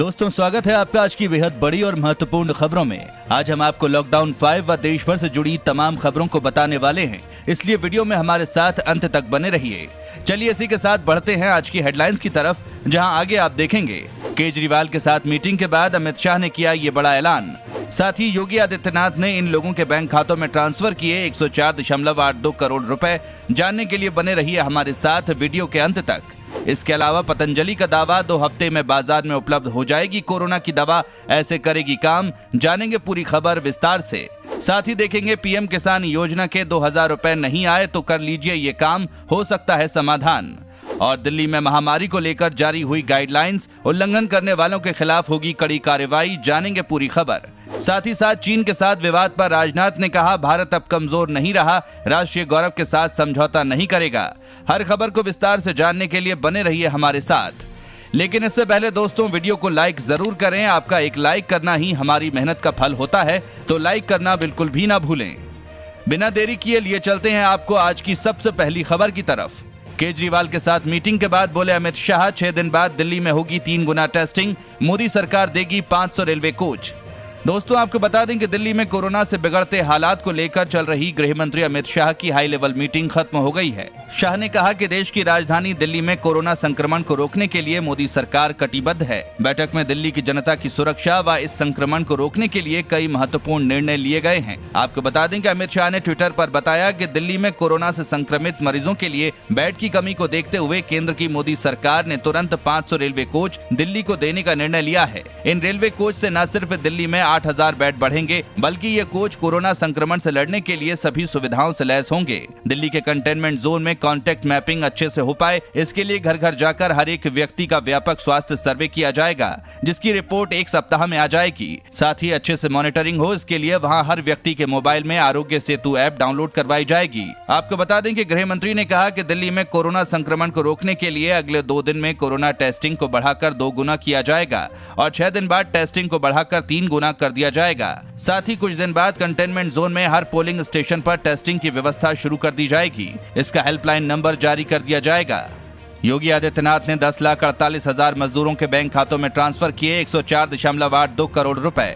दोस्तों, स्वागत है आपका आज की बेहद बड़ी और महत्वपूर्ण खबरों में। आज हम आपको लॉकडाउन 5 व देश भर से जुड़ी तमाम खबरों को बताने वाले हैं, इसलिए वीडियो में हमारे साथ अंत तक बने रहिए। चलिए इसी के साथ बढ़ते हैं आज की हेडलाइंस की तरफ, जहां आगे आप देखेंगे केजरीवाल के साथ मीटिंग के बाद अमित शाह ने किया ये बड़ा ऐलान। साथ ही योगी आदित्यनाथ ने इन लोगों के बैंक खातों में ट्रांसफर किए 104.82 करोड़ रुपए। जानने के लिए बने रहिए हमारे साथ वीडियो के अंत तक। इसके अलावा पतंजलि का दावा 2 हफ्ते में बाजार में उपलब्ध हो जाएगी कोरोना की दवा, ऐसे करेगी काम। जानेंगे पूरी खबर विस्तार से। साथ ही देखेंगे पीएम किसान योजना के 2000 रुपए नहीं आए तो कर लीजिए ये काम, हो सकता है समाधान। और दिल्ली में महामारी को लेकर जारी हुई गाइडलाइंस, उल्लंघन करने वालों के खिलाफ होगी कड़ी कार्रवाई। जानेंगे पूरी खबर। साथ ही साथ चीन के साथ विवाद पर राजनाथ ने कहा, भारत अब कमजोर नहीं रहा, राष्ट्रीय गौरव के साथ समझौता नहीं करेगा। हर खबर को विस्तार से जानने के लिए बने रहिए हमारे साथ। लेकिन इससे पहले दोस्तों, वीडियो को लाइक जरूर करें। आपका एक लाइक करना ही हमारी मेहनत का फल होता है, तो लाइक करना बिल्कुल भी ना भूलें। बिना देरी किए लिए चलते हैं आपको आज की सबसे पहली खबर की तरफ। केजरीवाल के साथ मीटिंग के बाद बोले अमित शाह, 6 दिन बाद दिल्ली में होगी 3 गुना टेस्टिंग, मोदी सरकार देगी 500 रेलवे कोच। दोस्तों, आपको बता दें कि दिल्ली में कोरोना से बिगड़ते हालात को लेकर चल रही गृह मंत्री अमित शाह की हाई लेवल मीटिंग खत्म हो गई है। शाह ने कहा कि देश की राजधानी दिल्ली में कोरोना संक्रमण को रोकने के लिए मोदी सरकार कटिबद्ध है। बैठक में दिल्ली की जनता की सुरक्षा व इस संक्रमण को रोकने के लिए कई महत्वपूर्ण निर्णय लिए गए हैं। आपको बता दें कि अमित शाह ने ट्विटर पर बताया कि दिल्ली में कोरोना से संक्रमित मरीजों के लिए बेड की कमी को देखते हुए केंद्र की मोदी सरकार ने तुरंत 500 रेलवे कोच दिल्ली को देने का निर्णय लिया है। इन रेलवे कोच से न सिर्फ दिल्ली में 8000 बेड बढ़ेंगे, बल्कि ये कोच कोरोना संक्रमण से लड़ने के लिए सभी सुविधाओं से लैस होंगे। दिल्ली के कंटेनमेंट जोन में कॉन्टेक्ट मैपिंग अच्छे से हो पाए, इसके लिए घर घर जाकर हर एक व्यक्ति का व्यापक स्वास्थ्य सर्वे किया जाएगा, जिसकी रिपोर्ट 1 सप्ताह में आ जाएगी। साथ ही अच्छे से मॉनिटरिंग हो, इसके लिए वहां हर व्यक्ति के मोबाइल में आरोग्य सेतु ऐप डाउनलोड करवाई जाएगी। आपको बता दें कि गृह मंत्री ने कहा कि दिल्ली में कोरोना संक्रमण को रोकने के लिए अगले 2 दिन में कोरोना टेस्टिंग को बढ़ाकर 2 गुना किया जाएगा और 6 दिन बाद टेस्टिंग को बढ़ाकर 3 गुना कर दिया जाएगा। साथ ही कुछ दिन बाद कंटेनमेंट जोन में हर पोलिंग स्टेशन पर टेस्टिंग की व्यवस्था शुरू कर दी जाएगी। इसका हेल्पलाइन नंबर जारी कर दिया जाएगा। योगी आदित्यनाथ ने 10,48,000 मजदूरों के बैंक खातों में ट्रांसफर किए 104.82 करोड़ रुपए।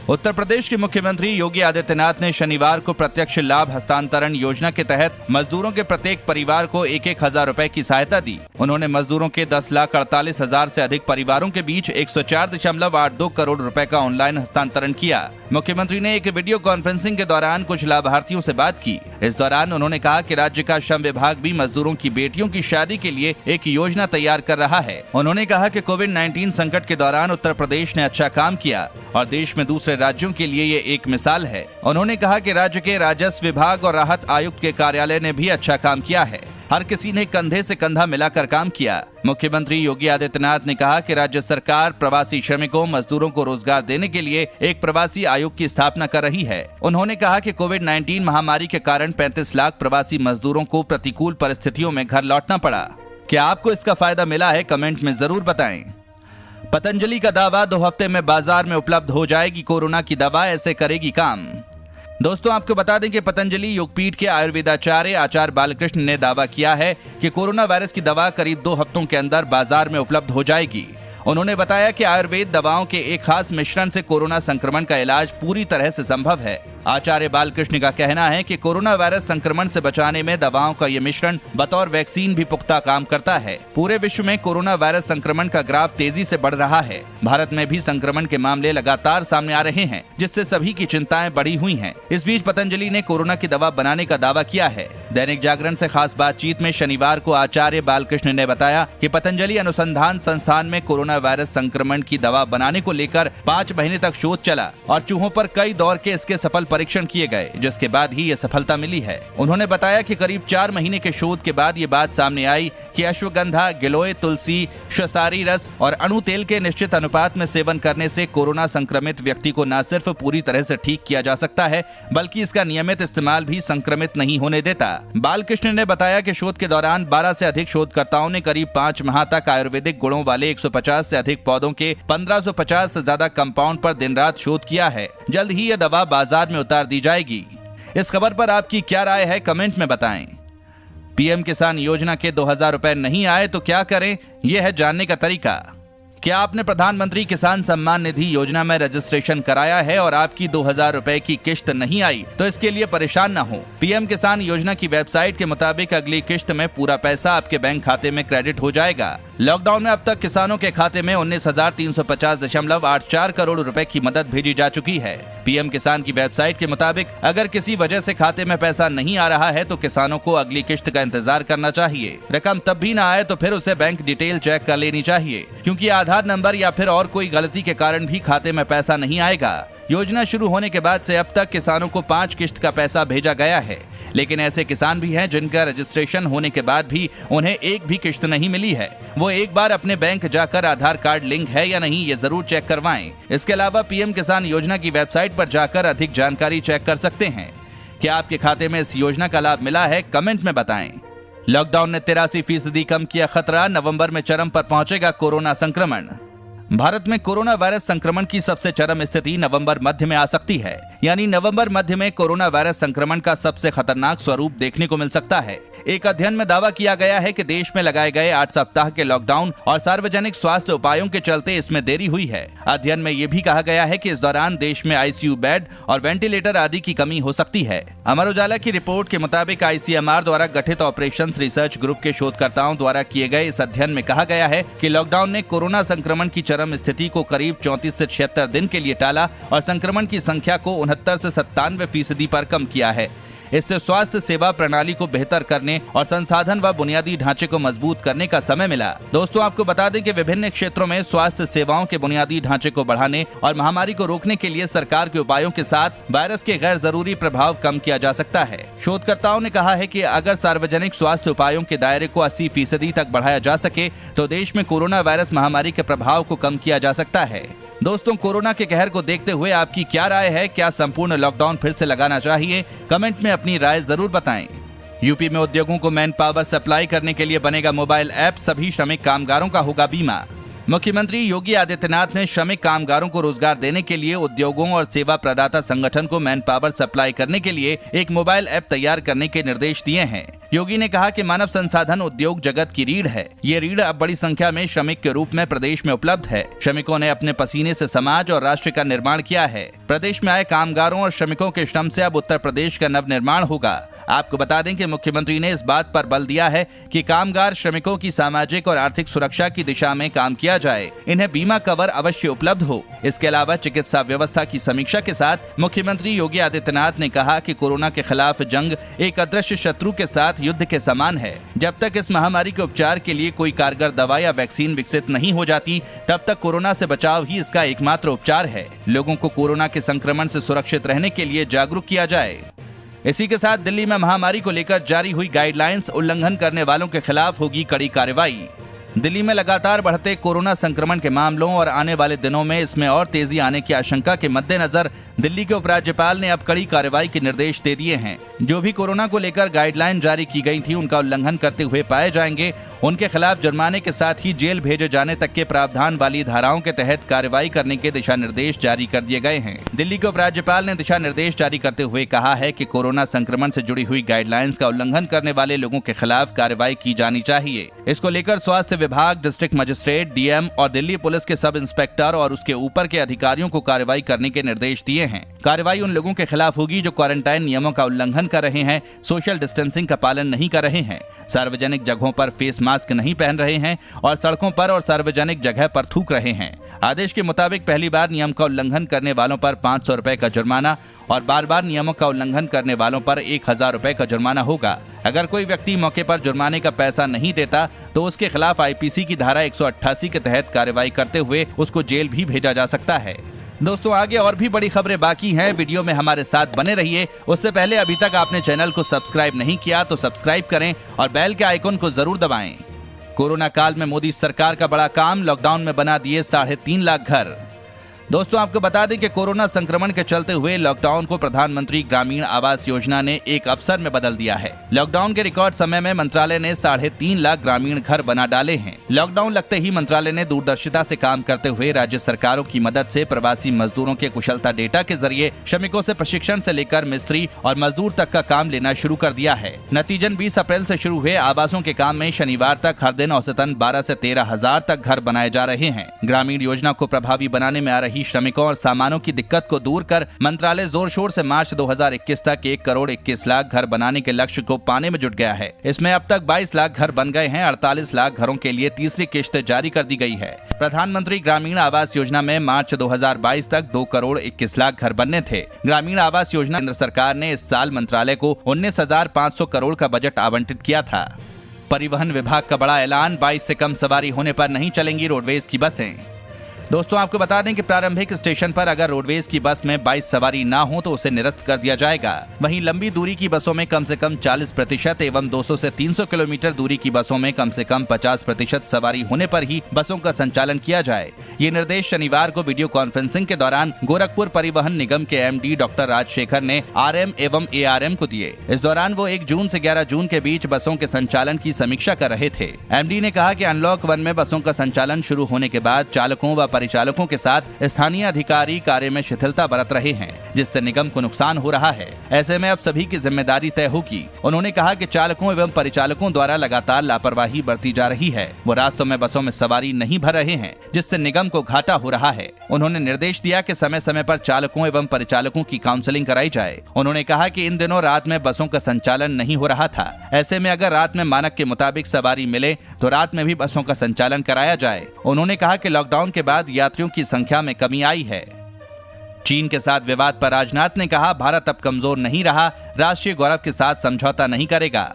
उत्तर प्रदेश के मुख्यमंत्री योगी आदित्यनाथ ने शनिवार को प्रत्यक्ष लाभ हस्तांतरण योजना के तहत मजदूरों के प्रत्येक परिवार को 1-1 हजार रुपए की सहायता दी। उन्होंने मजदूरों के 10,48,000 से अधिक परिवारों के बीच 104.82 करोड़ रुपए का ऑनलाइन हस्तांतरण किया। मुख्यमंत्री ने एक वीडियो कॉन्फ्रेंसिंग के दौरान कुछ लाभार्थियों से बात की। इस दौरान उन्होंने कहा कि राज्य का श्रम विभाग भी मजदूरों की बेटियों की शादी के लिए एक योजना तैयार कर रहा है। उन्होंने कहा कि कोविड-19 संकट के दौरान उत्तर प्रदेश ने अच्छा काम किया और देश में दूसरे राज्यों के लिए ये एक मिसाल है। उन्होंने कहा कि राज्य के राजस्व विभाग और राहत आयुक्त के कार्यालय ने भी अच्छा काम किया है। हर किसी ने कंधे से कंधा मिलाकर काम किया। मुख्यमंत्री योगी आदित्यनाथ ने कहा कि राज्य सरकार प्रवासी श्रमिकों मजदूरों को रोजगार देने के लिए एक प्रवासी आयोग की स्थापना कर रही है। उन्होंने कहा कि कोविड-19 महामारी के कारण 35 लाख प्रवासी मजदूरों को प्रतिकूल परिस्थितियों में घर लौटना पड़ा। क्या आपको इसका फायदा मिला है? कमेंट में जरूर बताएं। पतंजलि का दावा 2 हफ्ते में बाजार में उपलब्ध हो जाएगी कोरोना की दवा, ऐसे करेगी काम। दोस्तों, आपको बता दें कि पतंजलि योगपीठ के आयुर्वेदाचार्य आचार्य बालकृष्ण ने दावा किया है कि कोरोना वायरस की दवा करीब 2 हफ्तों के अंदर बाजार में उपलब्ध हो जाएगी। उन्होंने बताया कि आयुर्वेद दवाओं के एक खास मिश्रण से कोरोना संक्रमण का इलाज पूरी तरह से संभव है। आचार्य बालकृष्ण का कहना है कि कोरोना वायरस संक्रमण से बचाने में दवाओं का ये मिश्रण बतौर वैक्सीन भी पुख्ता काम करता है। पूरे विश्व में कोरोना वायरस संक्रमण का ग्राफ तेजी से बढ़ रहा है। भारत में भी संक्रमण के मामले लगातार सामने आ रहे हैं, जिससे सभी की चिंताएं बढ़ी हुई हैं। इस बीच पतंजलि ने कोरोना की दवा बनाने का दावा किया है। दैनिक जागरण से खास बातचीत में शनिवार को आचार्य बालकृष्ण ने बताया कि पतंजलि अनुसंधान संस्थान में कोरोना वायरस संक्रमण की दवा बनाने को लेकर 5 महीने तक शोध चला और चूहों पर कई दौर के इसके सफल परीक्षण किए गए, जिसके बाद ही ये सफलता मिली है। उन्होंने बताया कि करीब 4 महीने के शोध के बाद ये बात सामने आई कि अश्वगंधा, गिलोय, तुलसी, शसारी रस और अणु तेल के निश्चित अनुपात में सेवन करने से कोरोना संक्रमित व्यक्ति को न सिर्फ पूरी तरह से ठीक किया जा सकता है, बल्कि इसका नियमित इस्तेमाल भी संक्रमित नहीं होने देता। बालकृष्ण ने बताया कि शोध के दौरान 12 से अधिक शोधकर्ताओं ने करीब 5 माह तक आयुर्वेदिक गुणों वाले 150 से अधिक पौधों के 1550 से ज्यादा कंपाउंड पर दिन रात शोध किया है। जल्द ही यह दवा बाजार में उतार दी जाएगी। इस खबर पर आपकी क्या राय है? कमेंट में बताएं। पीएम किसान योजना के 2000 रुपए नहीं आए तो क्या करें? यह है जानने का तरीका। क्या आपने प्रधानमंत्री किसान सम्मान निधि योजना में रजिस्ट्रेशन कराया है और आपकी 2000 रुपए की किश्त नहीं आई तो इसके लिए परेशान न हो। पीएम किसान योजना की वेबसाइट के मुताबिक अगली किश्त में पूरा पैसा आपके बैंक खाते में क्रेडिट हो जाएगा। लॉकडाउन में अब तक किसानों के खाते में 19,350.84 करोड़ रुपए की मदद भेजी जा चुकी है। पीएम किसान की वेबसाइट के मुताबिक अगर किसी वजह से खाते में पैसा नहीं आ रहा है तो किसानों को अगली किश्त का इंतजार करना चाहिए। रकम तब भी न आए तो फिर उसे बैंक डिटेल चेक कर लेनी चाहिए, क्योंकि आधार नंबर या फिर और कोई गलती के कारण भी खाते में पैसा नहीं आएगा। योजना शुरू होने के बाद से अब तक किसानों को 5 किश्त का पैसा भेजा गया है, लेकिन ऐसे किसान भी हैं जिनका रजिस्ट्रेशन होने के बाद भी उन्हें एक भी किश्त नहीं मिली है। वो एक बार अपने बैंक जाकर आधार कार्ड लिंक है या नहीं ये जरूर चेक करवाएं। इसके अलावा पीएम किसान योजना की वेबसाइट पर जाकर अधिक जानकारी चेक कर सकते हैं। क्या आपके खाते में इस योजना का लाभ मिला है? कमेंट में बताएं। लॉकडाउन ने 83% कम किया खतरा, नवंबर में चरम पर पहुंचेगा कोरोना संक्रमण। भारत में कोरोना वायरस संक्रमण की सबसे चरम स्थिति नवंबर मध्य में आ सकती है, यानी नवंबर मध्य में कोरोना वायरस संक्रमण का सबसे खतरनाक स्वरूप देखने को मिल सकता है। एक अध्ययन में दावा किया गया है कि देश में लगाए गए 8 सप्ताह के लॉकडाउन और सार्वजनिक स्वास्थ्य उपायों के चलते इसमें देरी हुई है। अध्ययन में ये भी कहा गया है कि इस दौरान देश में आईसीयू बेड और वेंटिलेटर आदि की कमी हो सकती है। अमर उजाला की रिपोर्ट के मुताबिक आईसीएमआर द्वारा गठित ऑपरेशंस रिसर्च ग्रुप के शोधकर्ताओं द्वारा किए गए इस अध्ययन में कहा गया है कि लॉकडाउन ने कोरोना संक्रमण की चरम स्थिति को करीब 34 से 76 दिन के लिए टाला और संक्रमण की संख्या को 69 से 97% पर कम किया है। इससे स्वास्थ्य सेवा प्रणाली को बेहतर करने और संसाधन व बुनियादी ढांचे को मजबूत करने का समय मिला। दोस्तों, आपको बता दें कि विभिन्न क्षेत्रों में स्वास्थ्य सेवाओं के बुनियादी ढांचे को बढ़ाने और महामारी को रोकने के लिए सरकार के उपायों के साथ वायरस के गैर जरूरी प्रभाव कम किया जा सकता है। शोधकर्ताओं ने कहा है कि अगर सार्वजनिक स्वास्थ्य उपायों के दायरे को 80% तक बढ़ाया जा सके तो देश में कोरोना वायरस महामारी के प्रभाव को कम किया जा सकता है। दोस्तों, कोरोना के कहर को देखते हुए आपकी क्या राय है? क्या संपूर्ण लॉकडाउन फिर से लगाना चाहिए? कमेंट में अपनी राय जरूर बताएं। यूपी में उद्योगों को मैन पावर सप्लाई करने के लिए बनेगा मोबाइल ऐप, सभी श्रमिक कामगारों का होगा बीमा। मुख्यमंत्री योगी आदित्यनाथ ने श्रमिक कामगारों को रोजगार देने के लिए उद्योगों और सेवा प्रदाता संगठन को मैन पावर सप्लाई करने के लिए एक मोबाइल ऐप तैयार करने के निर्देश दिए हैं। योगी ने कहा कि मानव संसाधन उद्योग जगत की रीढ़ है। ये रीढ़ अब बड़ी संख्या में श्रमिक के रूप में प्रदेश में उपलब्ध है। श्रमिकों ने अपने पसीने से समाज और राष्ट्र का निर्माण किया है। प्रदेश में आए कामगारों और श्रमिकों के श्रम से अब उत्तर प्रदेश का नव निर्माण होगा। आपको बता दें कि मुख्यमंत्री ने इस बात पर बल दिया है कि कामगार श्रमिकों की सामाजिक और आर्थिक सुरक्षा की दिशा में काम किया जाए। इन्हें बीमा कवर अवश्य उपलब्ध हो। इसके अलावा चिकित्सा व्यवस्था की समीक्षा के साथ मुख्यमंत्री योगी आदित्यनाथ ने कहा कि कोरोना के खिलाफ जंग एक अदृश्य शत्रु के साथ युद्ध के समान है। जब तक इस महामारी के उपचार के लिए कोई कारगर दवा या वैक्सीन विकसित नहीं हो जाती, तब तक कोरोना से बचाव ही इसका एकमात्र उपचार है। लोगों को कोरोना के संक्रमण से सुरक्षित रहने के लिए जागरूक किया जाए। इसी के साथ दिल्ली में महामारी को लेकर जारी हुई गाइडलाइंस उल्लंघन करने वालों के खिलाफ होगी कड़ी कार्रवाई। दिल्ली में लगातार बढ़ते कोरोना संक्रमण के मामलों और आने वाले दिनों में इसमें और तेजी आने की आशंका के मद्देनजर दिल्ली के उपराज्यपाल ने अब कड़ी कार्रवाई के निर्देश दे दिए हैं। जो भी कोरोना को लेकर गाइडलाइन जारी की गई थी उनका उल्लंघन करते हुए पाए जाएंगे, उनके खिलाफ जुर्माने के साथ ही जेल भेजे जाने तक के प्रावधान वाली धाराओं के तहत कार्रवाई करने के दिशा निर्देश जारी कर दिए गए हैं। दिल्ली के उपराज्यपाल ने दिशा निर्देश जारी करते हुए कहा है कि कोरोना संक्रमण से जुड़ी हुई गाइडलाइंस का उल्लंघन करने वाले लोगों के खिलाफ कार्रवाई की जानी चाहिए। इसको लेकर स्वास्थ्य विभाग, डिस्ट्रिक्ट मजिस्ट्रेट, डीएम और दिल्ली पुलिस के सब इंस्पेक्टर और उसके ऊपर के अधिकारियों को कार्रवाई करने के निर्देश दिए हैं। कार्रवाई उन लोगों के खिलाफ होगी जो क्वारंटाइन नियमों का उल्लंघन कर रहे हैं, सोशल डिस्टेंसिंग का पालन नहीं कर रहे हैं, सार्वजनिक जगहों पर फेस मास्क नहीं पहन रहे हैं और सड़कों पर और सार्वजनिक जगह पर थूक रहे हैं। आदेश के मुताबिक पहली बार नियम का उल्लंघन करने वालों पर 500 रुपए का जुर्माना और बार बार नियमों का उल्लंघन करने वालों पर 1000 रुपए का जुर्माना होगा। अगर कोई व्यक्ति मौके पर जुर्माने का पैसा नहीं देता तो उसके खिलाफ आईपीसी की धारा 188 के तहत कार्रवाई करते हुए उसको जेल भी भेजा जा सकता है। दोस्तों, आगे और भी बड़ी खबरें बाकी हैं, वीडियो में हमारे साथ बने रहिए। उससे पहले अभी तक आपने चैनल को सब्सक्राइब नहीं किया तो सब्सक्राइब करें और बेल के आइकन को जरूर दबाएं। कोरोना काल में मोदी सरकार का बड़ा काम, लॉकडाउन में बना दिए 3.5 लाख घर। दोस्तों आपको बता दें कि कोरोना संक्रमण के चलते हुए लॉकडाउन को प्रधानमंत्री ग्रामीण आवास योजना ने एक अवसर में बदल दिया है। लॉकडाउन के रिकॉर्ड समय में मंत्रालय ने 3.5 लाख ग्रामीण घर बना डाले हैं। लॉकडाउन लगते ही मंत्रालय ने दूरदर्शिता से काम करते हुए राज्य सरकारों की मदद से प्रवासी मजदूरों के कुशलता डेटा के जरिए श्रमिकों से प्रशिक्षण से लेकर मिस्त्री और मजदूर तक का काम लेना शुरू कर दिया है। नतीजन 20 अप्रैल से शुरू हुए आवासों के काम में शनिवार तक हर दिन औसतन 12 से 13 हजार तक घर बनाए जा रहे हैं। ग्रामीण योजना को प्रभावी बनाने में आ रही श्रमिकों और सामानों की दिक्कत को दूर कर मंत्रालय जोर शोर से मार्च 2021 तक 1 करोड़ 21 लाख घर बनाने के लक्ष्य को पाने में जुट गया है। इसमें अब तक 22 लाख घर बन गए हैं। 48 लाख घरों के लिए तीसरी किश्त जारी कर दी गई है। प्रधानमंत्री ग्रामीण आवास योजना में मार्च 2022 तक 2 करोड़ 21 लाख घर बनने थे। ग्रामीण आवास योजना केंद्र सरकार ने इस साल मंत्रालय को 19,500 करोड़ का बजट आवंटित किया था। परिवहन विभाग का बड़ा ऐलान, 22 से कम सवारी होने पर नहीं चलेंगी रोडवेज की बसें। दोस्तों आपको बता दें कि प्रारंभिक स्टेशन पर अगर रोडवेज की बस में 22 सवारी ना हो तो उसे निरस्त कर दिया जाएगा। वहीं लंबी दूरी की बसों में कम से कम 40% एवं 200 से 300 किलोमीटर दूरी की बसों में कम से कम 50% सवारी होने पर ही बसों का संचालन किया जाए। ये निर्देश शनिवार को वीडियो कॉन्फ्रेंसिंग के दौरान गोरखपुर परिवहन निगम के MD डॉक्टर राजशेखर ने RM एवं ARM को दिए। इस दौरान वो 1 जून से 11 जून के बीच बसों के संचालन की समीक्षा कर रहे थे। MD ने कहा कि अनलॉक 1 में बसों का संचालन शुरू होने के बाद चालकों व परिचालकों के साथ स्थानीय अधिकारी कार्य में शिथिलता बरत रहे हैं, जिससे निगम को नुकसान हो रहा है। ऐसे में अब सभी की जिम्मेदारी तय होगी। उन्होंने कहा कि चालकों एवं परिचालकों द्वारा लगातार लापरवाही बरती जा रही है। वो रास्तों में बसों में सवारी नहीं भर रहे हैं, जिससे निगम को घाटा हो रहा है। उन्होंने निर्देश दिया कि समय समय पर चालकों एवं परिचालकों की काउंसलिंग कराई जाए। उन्होंने कहा कि इन दिनों रात में बसों का संचालन नहीं हो रहा था। ऐसे में अगर रात में मानक के मुताबिक सवारी मिले तो रात में भी बसों का संचालन कराया जाए। उन्होंने कहा कि लॉकडाउन के बाद यात्रियों की संख्या में कमी आई है। चीन के साथ विवाद पर राजनाथ ने कहा, भारत अब कमजोर नहीं रहा, राष्ट्रीय गौरव के साथ समझौता नहीं करेगा।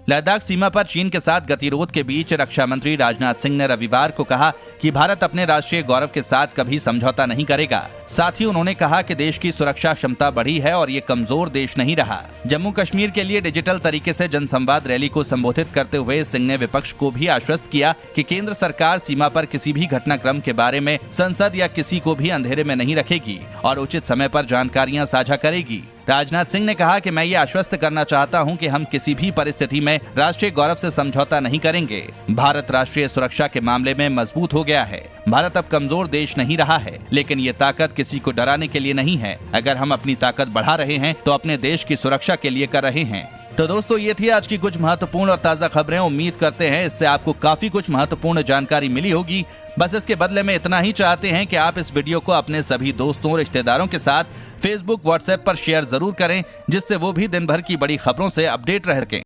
लद्दाख सीमा पर चीन के साथ गतिरोध के बीच रक्षा मंत्री राजनाथ सिंह ने रविवार को कहा कि भारत अपने राष्ट्रीय गौरव के साथ कभी समझौता नहीं करेगा। साथ ही उन्होंने कहा कि देश की सुरक्षा क्षमता बढ़ी है और ये कमजोर देश नहीं रहा। जम्मू कश्मीर के लिए डिजिटल तरीके से जनसंवाद रैली को संबोधित करते हुए सिंह ने विपक्ष को भी आश्वस्त किया कि केंद्र सरकार सीमा पर किसी भी घटनाक्रम के बारे में संसद या किसी को भी अंधेरे में नहीं रखेगी और उचित समय पर जानकारियां साझा करेगी। राजनाथ सिंह ने कहा कि मैं ये आश्वस्त करना चाहता हूं कि हम किसी भी परिस्थिति में राष्ट्रीय गौरव से समझौता नहीं करेंगे। भारत राष्ट्रीय सुरक्षा के मामले में मजबूत हो गया है। भारत अब कमजोर देश नहीं रहा है, लेकिन ये ताकत किसी को डराने के लिए नहीं है। अगर हम अपनी ताकत बढ़ा रहे हैं तो अपने देश की सुरक्षा के लिए कर रहे हैं। तो दोस्तों ये थी आज की कुछ महत्वपूर्ण और ताज़ा खबरें। उम्मीद करते हैं इससे आपको काफी कुछ महत्वपूर्ण जानकारी मिली होगी। बस इसके बदले में इतना ही चाहते हैं कि आप इस वीडियो को अपने सभी दोस्तों और रिश्तेदारों के साथ फेसबुक, व्हाट्सएप पर शेयर जरूर करें, जिससे वो भी दिन भर की बड़ी खबरों से अपडेट रह सकें।